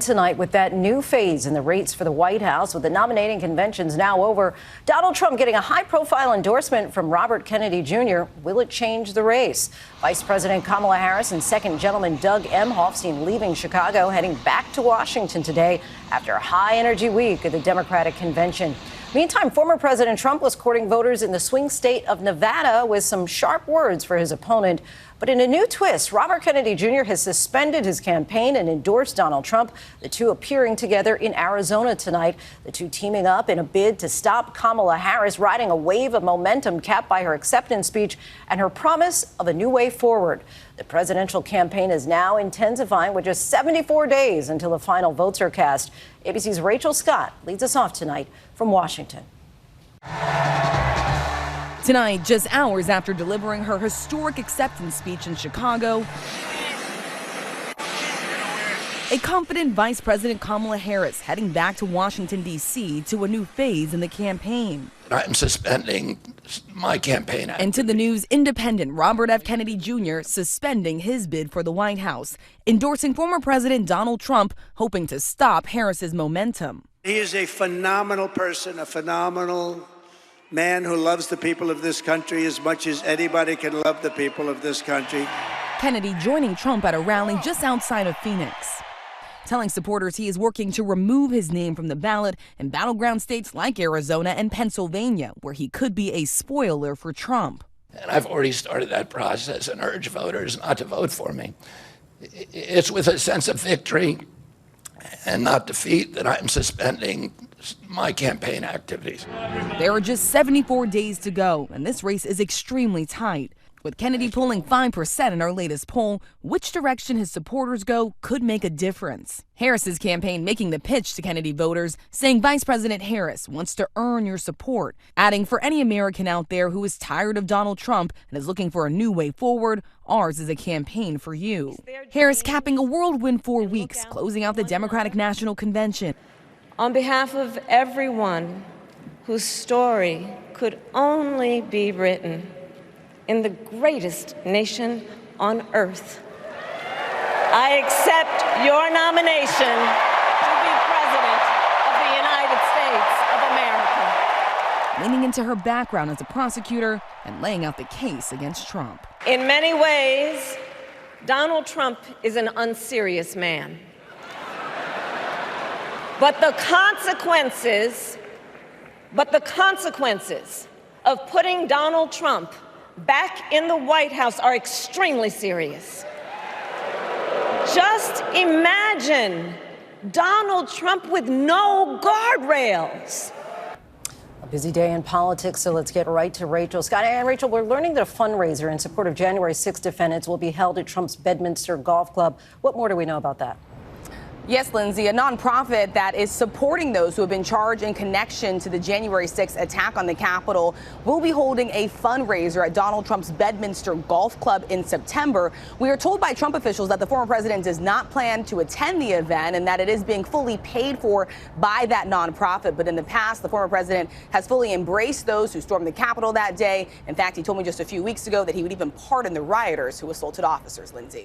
Tonight, with that new phase in the race for the White House, with the nominating conventions now over, Donald Trump getting a high-profile endorsement from Robert Kennedy Jr. Will it change the race? Vice President Kamala Harris and Second Gentleman Doug Emhoff seen leaving Chicago, heading back to Washington today after a high-energy week at the Democratic convention. Meantime, former President Trump was courting voters in the swing state of Nevada with some sharp words for his opponent. But in a new twist, Robert Kennedy Jr. has suspended his campaign and endorsed Donald Trump, the two appearing together in Arizona tonight, the two teaming up in a bid to stop Kamala Harris riding a wave of momentum capped by her acceptance speech and her promise of a new way forward. The presidential campaign is now intensifying with just 74 days until the final votes are cast. ABC's Rachel Scott leads us off tonight from Washington. Tonight, just hours after delivering her historic acceptance speech in Chicago, a confident Vice President Kamala Harris heading back to Washington, D.C. to a new phase in the campaign. I'm suspending my campaign. And to the News Independent, Robert F. Kennedy Jr. suspending his bid for the White House, endorsing former President Donald Trump, hoping to stop Harris's momentum. He is a phenomenal person, a phenomenal man who loves the people of this country as much as anybody can love the people of this country. Kennedy joining Trump at a rally just outside of Phoenix, telling supporters he is working to remove his name from the ballot in battleground states like Arizona and Pennsylvania, where he could be a spoiler for Trump. And I've already started that process and urge voters not to vote for me. It's with a sense of victory and not defeat that I'm suspending my campaign activities. There are just 74 days to go, and this race is extremely tight. With Kennedy pulling 5% in our latest poll, which direction his supporters go could make a difference. Harris's campaign making the pitch to Kennedy voters, saying Vice President Harris wants to earn your support, adding for any American out there who is tired of Donald Trump and is looking for a new way forward, ours is a campaign for you. Harris capping a whirlwind 4 weeks, closing out the Democratic National Convention. On behalf of everyone whose story could only be written in the greatest nation on earth, I accept your nomination to be President of the United States of America. Leaning into her background as a prosecutor and laying out the case against Trump. In many ways, Donald Trump is an unserious man. But the consequences of putting Donald Trump back in the White House are extremely serious. Just imagine Donald Trump with no guardrails. A busy day in politics, so let's get right to Rachel Scott. And Rachel, we're learning that a fundraiser in support of January 6 defendants will be held at Trump's Bedminster Golf Club. What more do we know about that? Yes, Lindsay, a nonprofit that is supporting those who have been charged in connection to the January 6th attack on the Capitol will be holding a fundraiser at Donald Trump's Bedminster Golf Club in September. We are told by Trump officials that the former president does not plan to attend the event and that it is being fully paid for by that nonprofit. But in the past, the former president has fully embraced those who stormed the Capitol that day. In fact, he told me just a few weeks ago that he would even pardon the rioters who assaulted officers, Lindsay.